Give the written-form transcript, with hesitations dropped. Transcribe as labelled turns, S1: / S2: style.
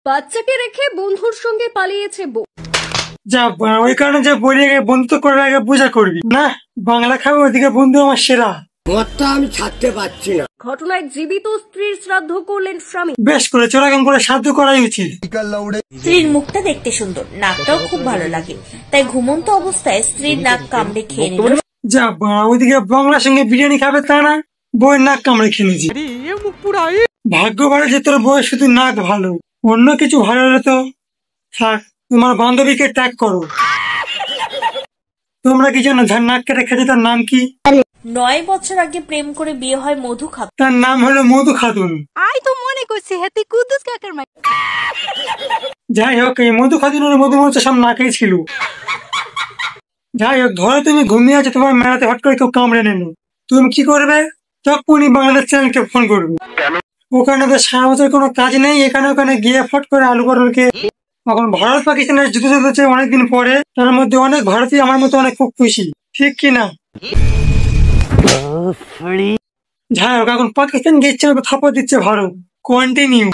S1: বাচ্চাকে রেখে বন্ধুর সঙ্গে পালিয়েছে বউ।
S2: যা ওই কারণে যে বলি বন্ধুত্ব করার আগে পূজা করবি না, বাংলা খাবে ওদিকে বন্ধু আমার সেরা।
S3: আমি ছাড়তে পারছি না।
S1: ঘটনায় জীবিত স্ত্রীর শ্রাদ্ধ করলেন স্বামী।
S2: বেশ করে চোরাগম করে সাহায্য করাই উচিত।
S4: স্ত্রীর মুখটা দেখতে সুন্দর, নাকটাও খুব ভালো লাগে, তাই ঘুমন্ত অবস্থায় স্ত্রীর নাক কামড়ে খেয়ে নিল।
S2: যা ওইদিকে বাংলার সঙ্গে বিরিয়ানি খাবে তা না, বইয়ের নাক কামড়ে খেয়েছি। ভাগ্য ভালো যে তোর বউয়ের শুধু নাক ভালো, অন্য কিছু ভালো হলে তো থাক, তোমার বান্ধবীকে ট্যাগ করো। তোমরা কি জানো যার নাক কেটে খেতে তার নাম কি?
S4: 9 বছর আগে প্রেম করে বিয়ে হয় মধু খাতুন।
S2: তার নাম হলো মধু খাতুন।
S1: আই তো মনে করছি হেতি কুদ্দুস কাকার মা।
S2: যাই হোক, এই মধু খাতুনের মধুমতি সব নাকেই ছিল। যাই হোক, ধরো তুমি ঘুমিয়ে আছো, তোমার মেলাতে হট করে কেউ কামড়ে নিল, তুমি কি করবে? তখনই বাংলাদেশ চ্যানেলকে ফোন করবে। ওখানে তো সারা বছর কোনো কাজ নেই, এখানে ওখানে গিয়ে ফট করে আলু পটলকে। এখন ভারত পাকিস্তানের যুদ্ধ চলতেছে অনেকদিন পরে, তার মধ্যে অনেক ভারতীয় আমার মতো অনেক খুব খুশি, ঠিক কিনা? যাই হোক, এখন পাকিস্তান গিয়ে থাপ্পড় দিচ্ছে ভারত। কন্টিনিউ।